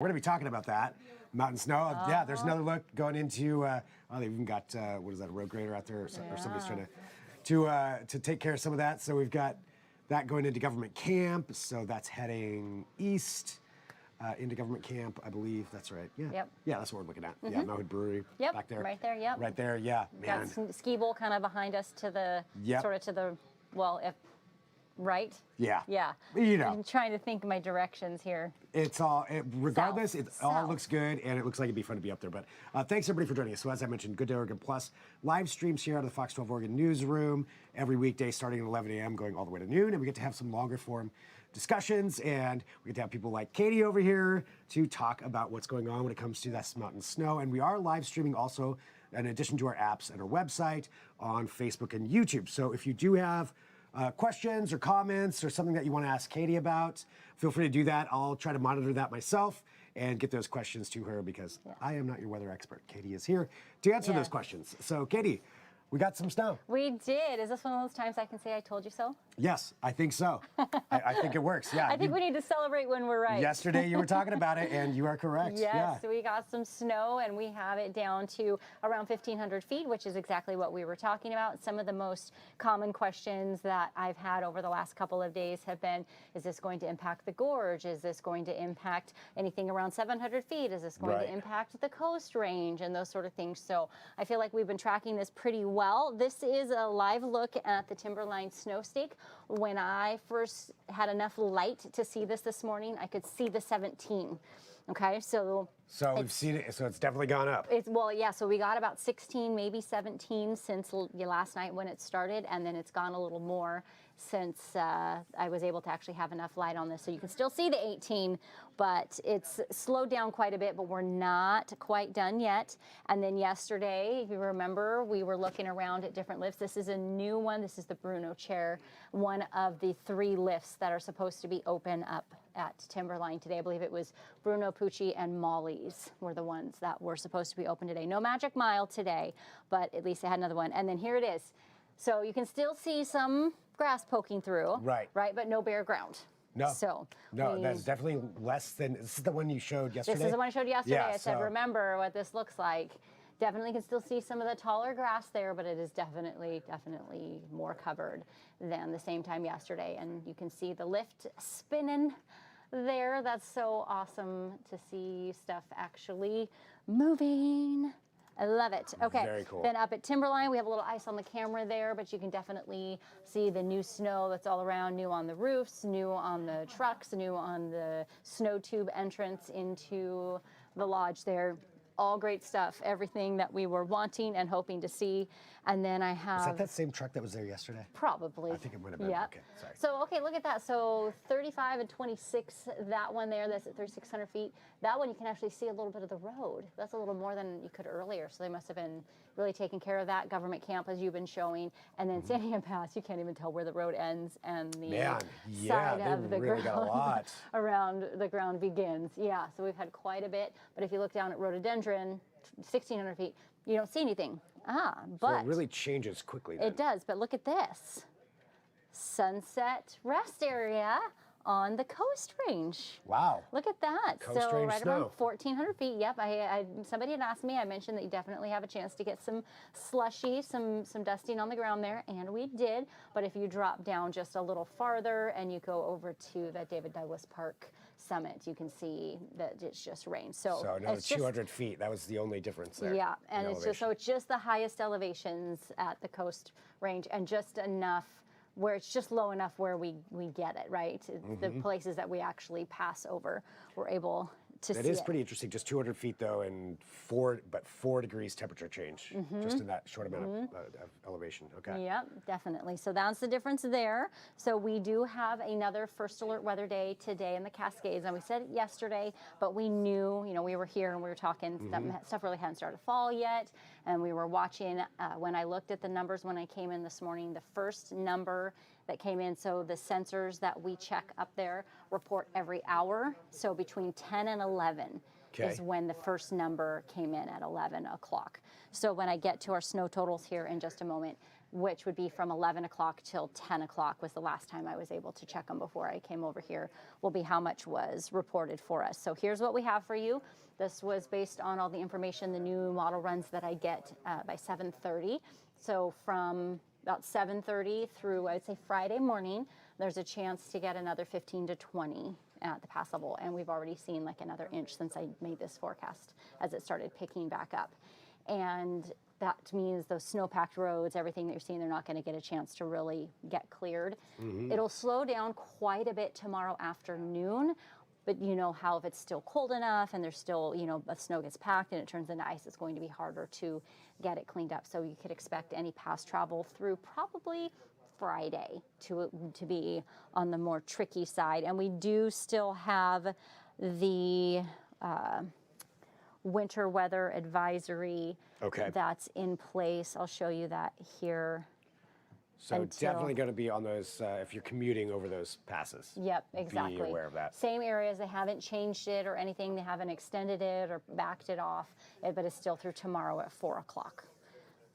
We're going to be talking about that. Mountain snow. Yeah, there's another look going into, they've even got, what is that, a road grader out there or somebody's trying to take care of some of that. So we've got that going into government camp. So that's heading east into government camp, I believe. That's right. Yeah. Yep. Yeah, that's what we're looking at. Yeah, Mountain Brewery back there. Right there, yep. Right there, yeah. Man. Got ski bowl kind of behind us to the, sort of to the, well, if, right? Yeah. Yeah. You know. I'm trying to think my directions here. It's all, regardless, South. it all looks good, and it looks like it'd be fun to be up there. But thanks, everybody, for joining us. So as I mentioned, Good Day Oregon Plus live streams here out of the Fox 12 Oregon newsroom every weekday starting at 11 a.m. going all the way to noon, and we get to have some longer form discussions, and we get to have people like Katie over here to talk about what's going on when it comes to that mountain snow. And we are live streaming also, in addition to our apps and our website, on Facebook and YouTube. So if you do have questions or comments or something that you want to ask Katie about, feel free to do that. I'll try to monitor that myself and get those questions to her because I am not your weather expert. Katie is here to answer those questions. So Katie, we got some snow. We did. Is this one of those times I can say I told you so? Yes, I think so. I think it works, yeah. I think we need to celebrate when we're right. Yesterday you were talking about it, and you are correct. Yes, we got some snow, and we have it down to around 1,500 feet, which is exactly what we were talking about. Some of the most common questions that I've had over the last couple of days have been, is this going to impact the gorge? Is this going to impact anything around 700 feet? Is this going to impact the coast range and those sort of things? So I feel like we've been tracking this pretty well. This is a live look at the Timberline snow stake. When I first had enough light to see this morning, I could see the 17. Okay, so we've seen it. So it's definitely gone up. So we got about 16, maybe 17 since last night when it started, and then it's gone a little more since I was able to actually have enough light on this. So you can still see the 18, but it's slowed down quite a bit, but we're not quite done yet. And then yesterday, if you remember, we were looking around at different lifts. This is a new one. This is the Bruno chair, one of the 3 lifts that are supposed to be open up at Timberline today. I believe it was Bruno, Pucci, and Molly's were the ones that were supposed to be open today. No Magic Mile today, but at least they had another one. And then here it is. So you can still see some grass poking through. Right, but no bare ground. No. That's definitely less than, this is the one you showed yesterday? This is the one I showed yesterday. Yeah, I said, remember what this looks like. Definitely can still see some of the taller grass there, but it is definitely more covered than the same time yesterday. And you can see the lift spinning there. That's so awesome to see stuff actually moving. I love it. Okay, very cool. Then up at Timberline, we have a little ice on the camera there, but you can definitely see the new snow that's all around, new on the roofs, new on the trucks, new on the snow tube entrance into the lodge there. All great stuff, everything that we were wanting and hoping to see. And then I have... Is that same truck that was there yesterday? Probably. I think it might have been. Yeah. Okay, sorry. So, okay, look at that. So 35 and 26, that one there, that's at 3,600 feet. That one you can actually see a little bit of the road. That's a little more than you could earlier. So they must have been really taking care of that government camp as you've been showing. And then Sandian Pass, you can't even tell where the road ends and the side of the really ground got a lot. around the ground begins. Yeah, so we've had quite a bit. But if you look down at rhododendron, 1,600 feet, you don't see anything. But so it really changes quickly then. It does, but look at this. Sunset rest area on the Coast Range. Wow. Look at that. Coast Range right snow. around 1,400 feet. Yep. Somebody had asked me. I mentioned that you definitely have a chance to get some slushy, some dusting on the ground there, and we did. But if you drop down just a little farther and you go over to the David Douglas Park summit, you can see that it's just rain. So another 200 feet. That was the only difference there. Yeah, and it's just the highest elevations at the Coast Range, and just enough where it's just low enough where we get it, right? The places that we actually pass over, we're able to see it. That is pretty interesting, just 200 feet though, and 4 degrees temperature change, just in that short amount of elevation. Okay. Yep, definitely. So that's the difference there. So we do have another first alert weather day today in the Cascades, and we said it yesterday, but we knew, we were here and we were talking, stuff really hadn't started to fall yet, and we were watching. When I looked at the numbers when I came in this morning, the first number that came in, so the sensors that we check up there report every hour, so between 10 and 11 is when the first number came in at 11 o'clock. So when I get to our snow totals here in just a moment, which would be from 11 o'clock till 10 o'clock was the last time I was able to check them before I came over here, will be how much was reported for us. So here's what we have for you. This was based on all the information, the new model runs that I get by 7:30. So from about 7:30 through, I'd say, Friday morning, there's a chance to get another 15 to 20 at the pass level. And we've already seen like another inch since I made this forecast as it started picking back up. And that means those snow-packed roads, everything that you're seeing, they're not going to get a chance to really get cleared. It'll slow down quite a bit tomorrow afternoon, but you know how if it's still cold enough and there's still, you know, the snow gets packed and it turns into ice, it's going to be harder to get it cleaned up. So you could expect any pass travel through probably Friday to be on the more tricky side. And we do still have the winter weather advisory that's in place. I'll show you that here. So definitely going to be on those, if you're commuting over those passes. Yep, exactly. Be aware of that. Same areas, they haven't changed it or anything. They haven't extended it or backed it off, but it's still through tomorrow at 4 o'clock.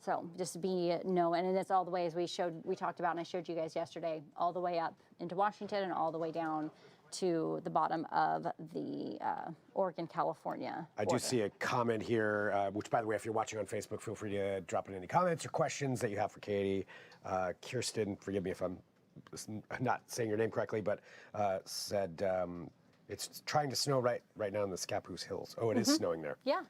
So just be knowing, and it's all the way as we talked about, and I showed you guys yesterday, all the way up into Washington and all the way down to the bottom of the Oregon, California border. I do see a comment here, which, by the way, if you're watching on Facebook, feel free to drop in any comments or questions that you have for Katie. Kirsten, forgive me if I'm not saying your name correctly, but said it's trying to snow right now in the Scappoose Hills. Oh, it is snowing there. Yeah.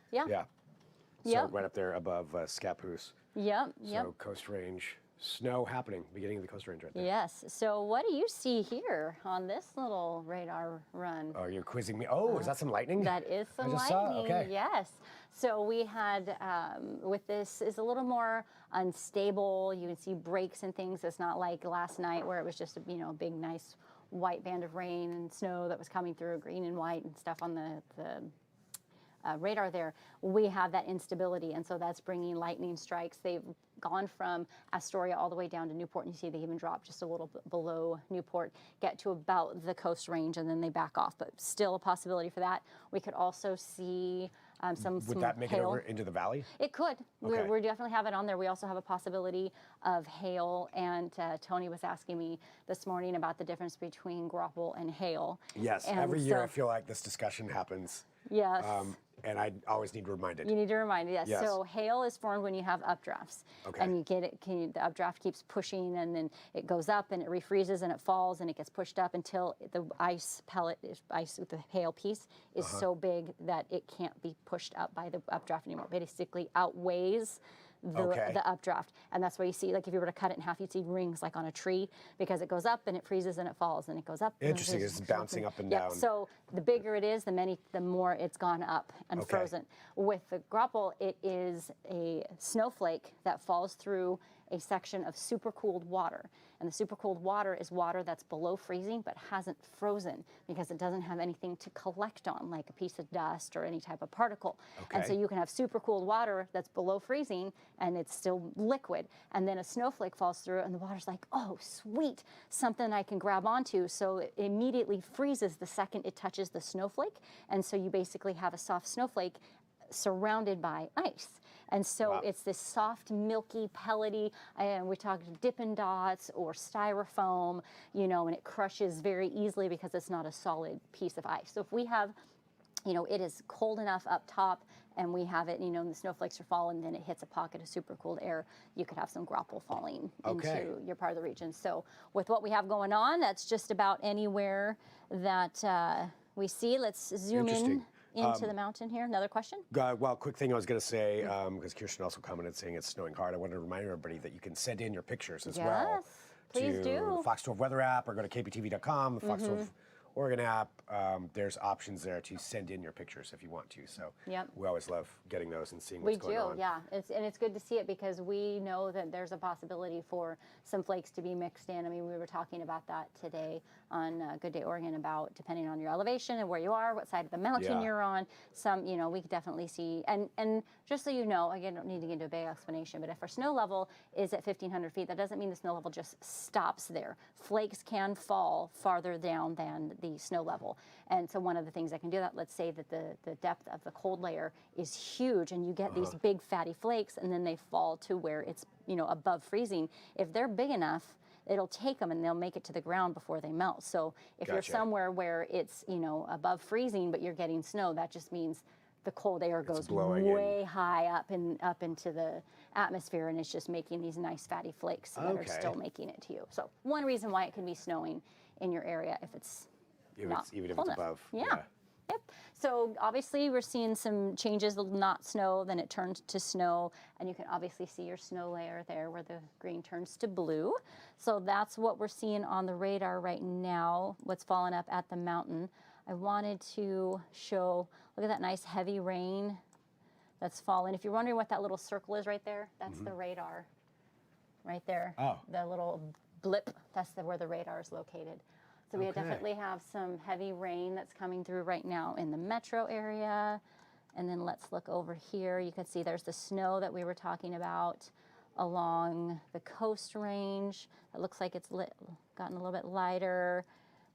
So right up there above Scappoose. Yep. So Coast Range, snow happening, beginning of the Coast Range right there. Yes. So what do you see here on this little radar run? Oh, you're quizzing me. Oh, is that some lightning? That is some I just lightning. saw. Okay. Yes. So we had with this is a little more unstable. You can see breaks and things. It's not like last night where it was just a big nice white band of rain and snow that was coming through, green and white and stuff on the radar there. We have that instability, and so that's bringing lightning strikes. They've gone from Astoria all the way down to Newport, and you see they even drop just a little bit below Newport, get to about the Coast Range, and then they back off, but still a possibility for that. We could also see some Would that make hail. it over into the valley? It could. Okay. We definitely have it on there. We also have a possibility of hail, and Tony was asking me this morning about the difference between Graupel and hail. Yes, and every year I feel like this discussion happens. Yes. And I always need reminded. You need to remind it, yes. Yes. So hail is formed when you have updrafts. Okay. And you get it, the updraft keeps pushing, and then it goes up and it refreezes and it falls and it gets pushed up until the ice pellet, the hail piece is so big that it can't be pushed up by the updraft anymore. Basically outweighs the updraft. And that's why you see, like if you were to cut it in half, you'd see rings like on a tree, because it goes up and it freezes and it falls and it goes up. Interesting, it's bouncing up and down. So the bigger it is, the more it's gone up and frozen. With the Graupel, it is a snowflake that falls through a section of supercooled water. And the supercooled water is water that's below freezing but hasn't frozen because it doesn't have anything to collect on, like a piece of dust or any type of particle. And so you can have supercooled water that's below freezing and it's still liquid. And then a snowflake falls through and the water's like, oh, sweet, something I can grab onto. So it immediately freezes the second it touches the snowflake. And so you basically have a soft snowflake surrounded by ice. And so it's this soft, milky, pellety, and we talk Dippin' Dots or styrofoam, and it crushes very easily because it's not a solid piece of ice. So if we have, it is cold enough up top and we have it, and the snowflakes are falling, then it hits a pocket of supercooled air, you could have some Graupel falling into your part of the region. So with what we have going on, that's just about anywhere that we see. Let's zoom in into the mountain here. Another question? Well, quick thing I was going to say, because Kirsten also commented saying it's snowing hard. I wanted to remind everybody that you can send in your pictures as well. Please to do. Fox 12 Weather app, or go to KPTV.com, the Fox 12 Oregon app. There's options there to send in your pictures if you want to. So we always love getting those and seeing what's going on. We do, yeah. It's good to see it because we know that there's a possibility for some flakes to be mixed in. I mean, we were talking about that today on Good Day Oregon about depending on your elevation and where you are, what side of the mountain you're on. Some, we could definitely see. And just so you know, again, I don't need to get into a big explanation, but if our snow level is at 1,500 feet, that doesn't mean the snow level just stops there. Flakes can fall farther down than the snow level. And so one of the things that can do that, let's say that the depth of the cold layer is huge and you get these big fatty flakes and then they fall to where it's, you know, above freezing. If they're big enough, it'll take them and they'll make it to the ground before they melt. So if you're somewhere where it's, you know, above freezing but you're getting snow, that just means the cold air goes way high up into the atmosphere, and it's just making these nice fatty flakes that are still making it to you. So one reason why it can be snowing in your area if it's even if it's above. Yeah. Yep. So obviously we're seeing some changes, not snow, then it turns to snow, and you can obviously see your snow layer there where the green turns to blue. So that's what we're seeing on the radar right now, what's falling up at the mountain. I wanted to show, look at that nice heavy rain that's falling. If you're wondering what that little circle is right there, that's the radar right there. Oh. The little blip, that's where the radar is located. So we definitely have some heavy rain that's coming through right now in the metro area. And then let's look over here. You can see there's the snow that we were talking about along the coast range. It looks like it's gotten a little bit lighter.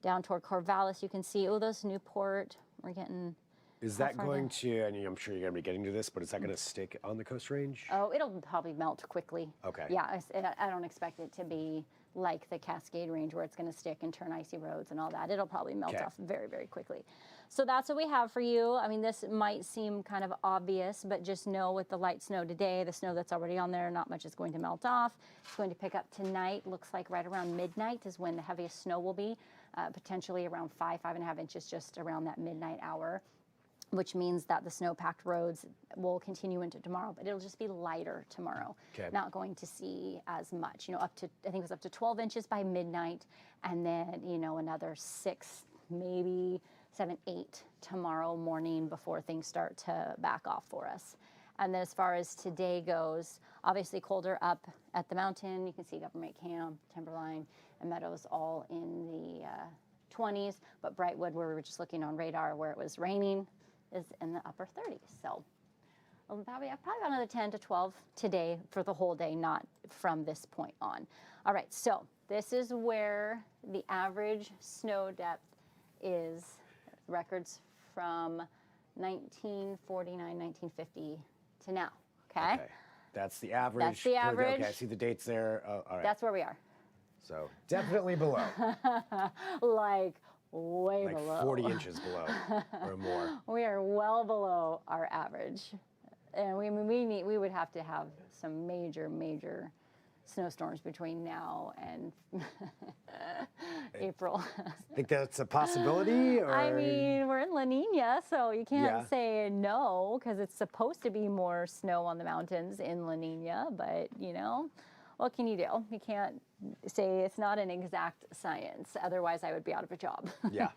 Down toward Corvallis, you can see, oh, those Newport, we're getting... Is that going to, and I'm sure you're going to be getting to this, but is that going to stick on the coast range? Oh, it'll probably melt quickly. Okay. Yeah, I don't expect it to be like the Cascade range where it's going to stick and turn icy roads and all that. It'll probably melt off very, very quickly. So that's what we have for you. I mean, this might seem kind of obvious, but just know with the light snow today, the snow that's already on there, not much is going to melt off. It's going to pick up tonight. Looks like right around midnight is when the heaviest snow will be, potentially around 5.5 inches just around that midnight hour, which means that the snow-packed roads will continue into tomorrow, but it'll just be lighter tomorrow. Not going to see as much, you know, up to, I think it was up to 12 inches by midnight, and then, you know, another 6, maybe 7, 8 tomorrow morning before things start to back off for us. And then as far as today goes, obviously colder up at the mountain. You can see Government Camp, Timberline, and Meadows all in the 20s, but Brightwood, where we were just looking on radar where it was raining, is in the upper 30s. So probably about another 10 to 12 today for the whole day, not from this point on. All right, so this is where the average snow depth is, records from 1949, 1950 to now, okay? That's the average. That's the average. Okay, I see the dates there. All right. That's where we are. So definitely below. Like way like below. 40 inches below or more. We are well below our average. And we would have to have some major snowstorms between now and April. Think that's a possibility? Or? I mean, we're in La Nina, so you can't say no, because it's supposed to be more snow on the mountains in La Nina, but, you know, what can you do? You can't say it's not an exact science. Otherwise, I would be out of a job. Yeah.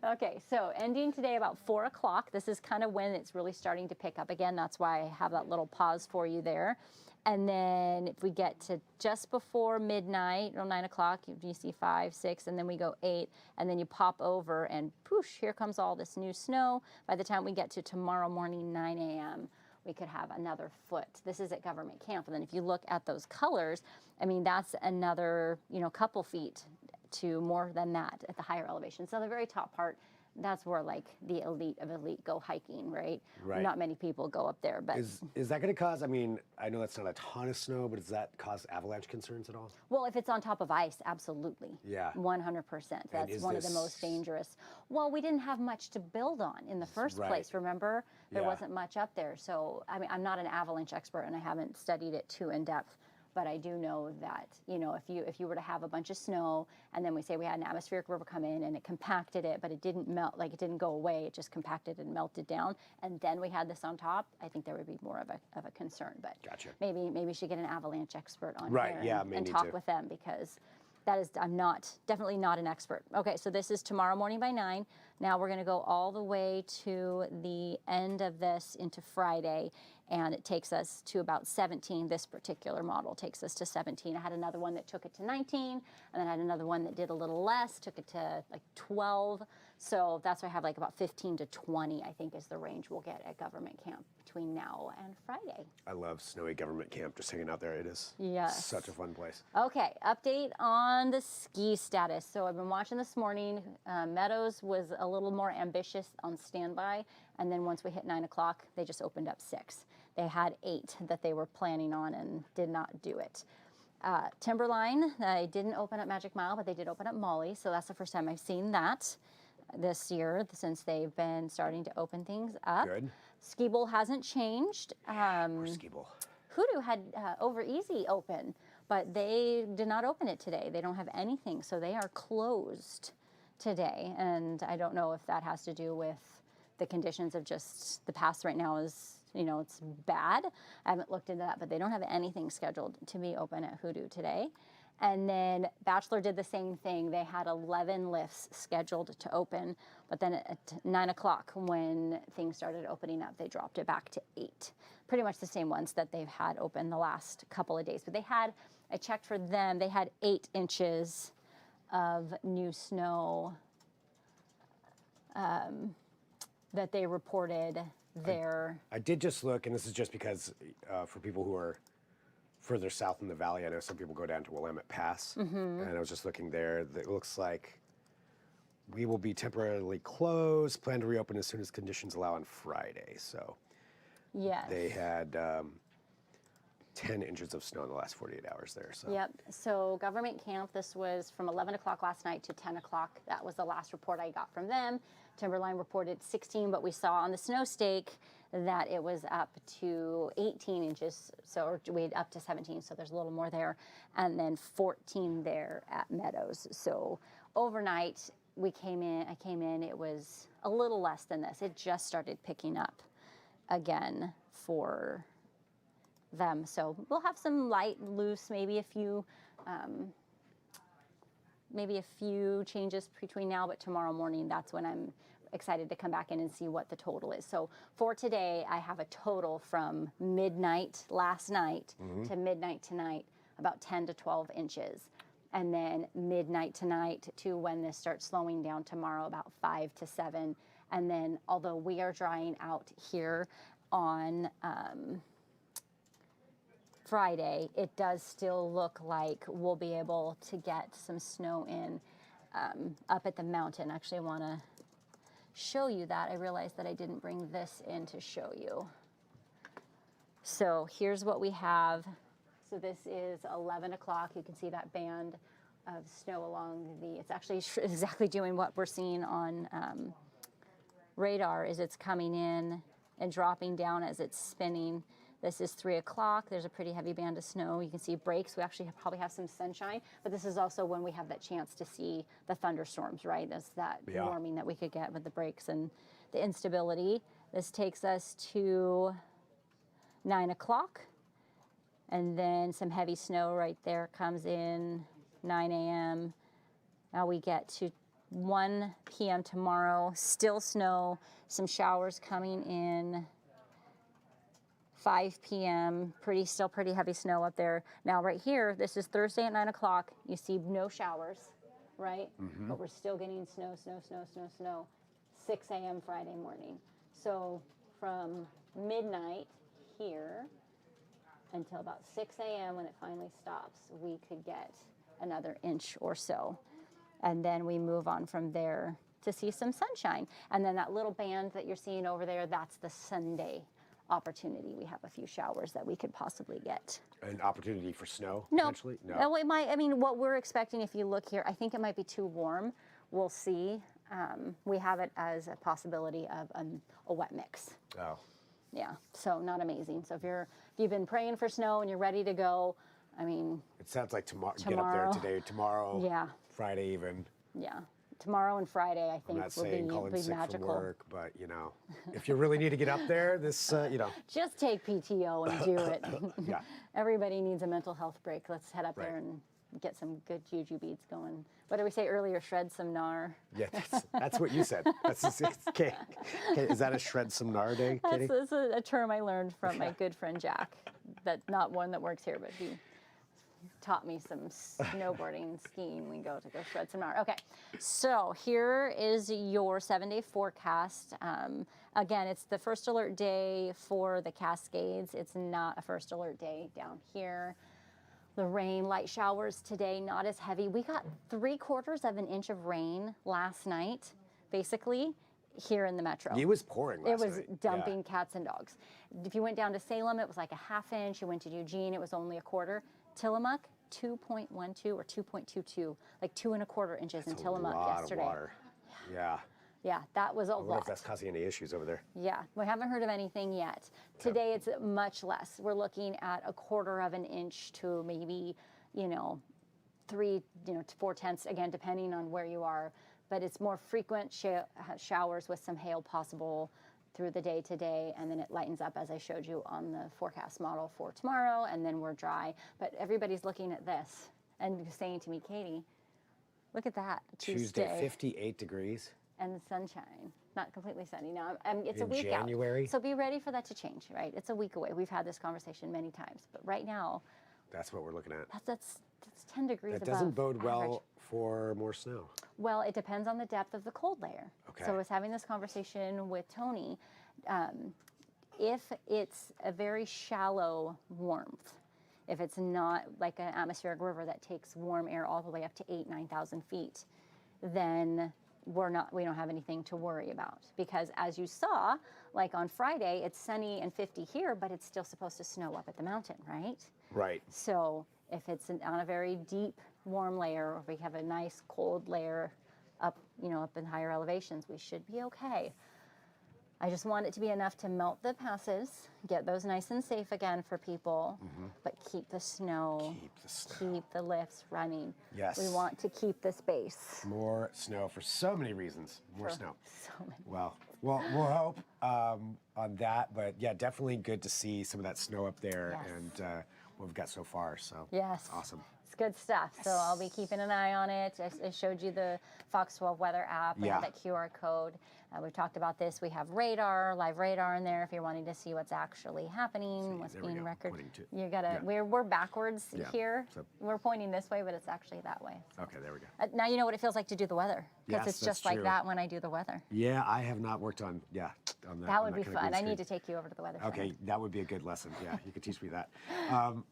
Okay, so ending today about 4 o'clock. This is kind of when it's really starting to pick up again. That's why I have that little pause for you there. And then if we get to just before midnight, or 9 o'clock, you see 5, 6, and then we go 8, and then you pop over and poosh, here comes all this new snow. By the time we get to tomorrow morning, 9 a.m., we could have another foot. This is at Government Camp. And then if you look at those colors, I mean, that's another, you know, couple feet to more than that at the higher elevation. So the very top part, that's where like the elite of elite go hiking, right? Right. Not many people go up there, but Is that going to cause, I mean, I know that's not a ton of snow, but does that cause avalanche concerns at all? well, if it's on top of ice, absolutely. Yeah. 100%. That's one of the most dangerous. Well, we didn't have much to build on in the first place, remember? There wasn't much up there. So, I mean, I'm not an avalanche expert and I haven't studied it too in depth, but I do know that, you know, if you were to have a bunch of snow and then we say we had an atmospheric river come in and it compacted it, but it didn't melt, like it didn't go away, it just compacted and melted down, and then we had this on top, I think there would be more of a concern. But maybe we should get an avalanche expert on here and talk with them, because that is, I'm definitely not an expert. Okay, so this is tomorrow morning by 9. Now we're going to go all the way to the end of this into Friday, and it takes us to about 17. This particular model takes us to 17. I had another one that took it to 19, and then I had another one that did a little less, took it to like 12. So that's why I have like about 15 to 20, I think, is the range we'll get at government camp between now and Friday. I love snowy government camp, just hanging out there. It is such a fun place. Okay, update on the ski status. So I've been watching this morning. Meadows was a little more ambitious on standby, and then once we hit 9 o'clock, they just opened up 6. They had 8 that they were planning on and did not do it. Timberline, they didn't open up Magic Mile, but they did open up Molly, so that's the first time I've seen that this year since they've been starting to open things up. Good. Ski Bowl hasn't changed. Or Ski Bowl. Hoodoo had Over Easy open, but they did not open it today. They don't have anything, so they are closed today. And I don't know if that has to do with the conditions of just the pass right now is, it's bad. I haven't looked into that, but they don't have anything scheduled to be open at Hoodoo today. And then Bachelor did the same thing. They had 11 lifts scheduled to open, but then at 9 o'clock when things started opening up, they dropped it back to 8. Pretty much the same ones that they've had open the last couple of days. But I checked for them, they had 8 inches of new snow that they reported there. I did just look, and this is just because for people who are further south in the valley, I know some people go down to Willamette Pass, and I was just looking there. It looks like we will be temporarily closed, plan to reopen as soon as conditions allow on Friday. So yes. They had 10 inches of snow in the last 48 hours there. So. Yep. So government camp, this was from 11 o'clock last night to 10 o'clock. That was the last report I got from them. Timberline reported 16, but we saw on the snow stake that it was up to 18 inches, or we had up to 17, so there's a little more there, and then 14 there at Meadows. So overnight, I came in, it was a little less than this. It just started picking up again for them. So we'll have some light, loose, maybe a few changes between now, but tomorrow morning, that's when I'm excited to come back in and see what the total is. So for today, I have a total from midnight last night to midnight tonight, about 10 to 12 inches. And then midnight tonight to when this starts slowing down tomorrow, about 5 to 7. And then although we are drying out here on Friday, it does still look like we'll be able to get some snow in up at the mountain. Actually, I want to show you that. I realized that I didn't bring this in to show you. So here's what we have. So this is 11 o'clock. You can see that band of snow along it's actually exactly doing what we're seeing on radar, is it's coming in and dropping down as it's spinning. This is 3 o'clock. There's a pretty heavy band of snow. You can see breaks. We actually probably have some sunshine, but this is also when we have that chance to see the thunderstorms, right? That's that warming that we could get with the breaks and the instability. This takes us to 9 o'clock, and then some heavy snow right there comes in 9 a.m. Now we get to 1 p.m. tomorrow, still snow, some showers coming in. 5 p.m., still pretty heavy snow up there. Now right here, this is Thursday at 9 o'clock. You see no showers, right? But we're still getting snow. 6 a.m. Friday morning. So from midnight here until about 6 a.m. when it finally stops, we could get another inch or so. And then we move on from there to see some sunshine. And then that little band that you're seeing over there, that's the Sunday opportunity. We have a few showers that we could possibly get. An opportunity for snow, no. potentially? No, it might. I mean, what we're expecting, if you look here, I think it might be too warm. We'll see. We have it as a possibility of a wet mix. Oh. Yeah, so not amazing. So if you've been praying for snow and you're ready to go, I mean. It sounds like tomorrow. Get up there today, tomorrow. Yeah. Friday even. Yeah. Tomorrow and Friday, I think, will be sick magical. From work, but if you really need to get up there, Just take PTO and do it. Yeah. Everybody needs a mental health break. Let's head up there and get some good juju beads going. What did we say earlier? Shred some gnar. Yeah, that's what you said. Okay. Is that a shred some gnar day, Katie? That's a term I learned from my good friend Jack. Not one that works here, but he taught me some snowboarding and skiing. We go shred some gnar. Okay, so here is your 7-day forecast. Again, it's the first alert day for the Cascades. It's not a first alert day down here. The rain, light showers today, not as heavy. We got 3/4 of an inch of rain last night, basically, here in the metro. It was pouring last night. It was dumping cats and dogs. If you went down to Salem, it was like a 1/2 inch. You went to Eugene, it was only 1/4. Tillamook, 2.12 or 2.22, like 2 1/4 inches in Tillamook yesterday. Of water. Yeah. Yeah, that was a I wonder lot. if that's causing any issues over there. Yeah, we haven't heard of anything yet. Today it's much less. We're looking at 1/4 of an inch to maybe, 3, to 4/10, again, depending on where you are. But it's more frequent showers with some hail possible through the day today, and then it lightens up as I showed you on the forecast model for tomorrow, and then we're dry. But everybody's looking at this and saying to me, Katie, look at that, Tuesday, 58 degrees. and the sunshine. Not completely sunny. Now, it's a In week January? out. So be ready for that to change, right? It's a week away. We've had this conversation many times. But right now, That's what we're looking at. that's 10 degrees That above doesn't bode well average. for more snow. Well, it depends on the depth of the cold layer. Okay. So I was having this conversation with Tony. If it's a very shallow warmth, if it's not like an atmospheric river that takes warm air all the way up to 9,000 feet, then we don't have anything to worry about. Because as you saw, like on Friday, it's sunny and 50 here, but it's still supposed to snow up at the mountain, right? Right. So if it's on a very deep, warm layer, or we have a nice cold layer up, up in higher elevations, we should be okay. I just want it to be enough to melt the passes, get those nice and safe again for people, but keep the snow, Keep the snow. keep the lifts running. Yes. We want to keep the space. More snow for so many reasons. More For snow. So many. Well, we'll hope on that, but yeah, definitely good to see some of that snow up there Yes. and what we've got so far. So Yes. it's awesome. It's good stuff. So I'll be keeping an eye on it. I showed you the Fox 12 weather app. We have Yeah. that QR code. We've talked about this. We have live radar in there if you're wanting to see what's actually happening, what's there we being go, recorded. pointing to- You gotta. yeah. We're backwards Yeah, here. so- We're pointing this way, but it's actually that way. Okay, there we go. Now you know what it feels like to do the weather, because Yes, it's that's just like true. that when I do the weather. Yeah, I have not worked on that. That would be kind of fun. green I screen. need to take you over to the weather. Okay, that would be a good lesson. Yeah, you could teach me that.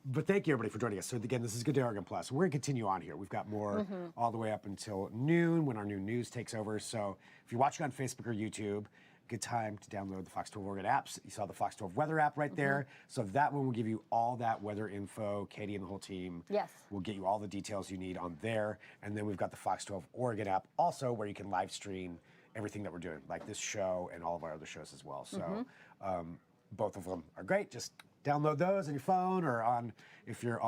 But thank you, everybody, for joining us. So again, this is Good Day Oregon Plus. We're going to continue on here. We've got more all the way up until noon when our new news takes over. So if you're watching on Facebook or YouTube, good time to download the Fox 12 Oregon apps. You saw the Fox 12 weather app right there. So that one will give you all that weather info. Katie and the whole team Yes. will get you all the details you need on there. And then we've got the Fox 12 Oregon app also, where you can live stream everything that we're doing, like this show and all of our other shows as well. So both of them are great. Just download those on your phone, or if you're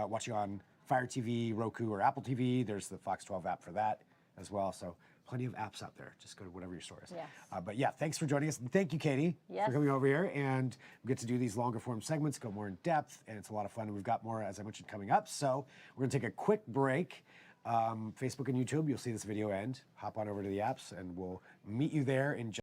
watching on Fire TV, Roku, or Apple TV, there's the Fox 12 app for that as well. So plenty of apps out there. Just go to whatever your store is. Yes. But yeah, thanks for joining us. And thank you, Katie, Yes. for coming over here. And we get to do these longer form segments, go more in depth, and it's a lot of fun. And we've got more, as I mentioned, coming up. So we're going to take a quick break. Facebook and YouTube, you'll see this video end. Hop on over to the apps, and we'll meet you there in just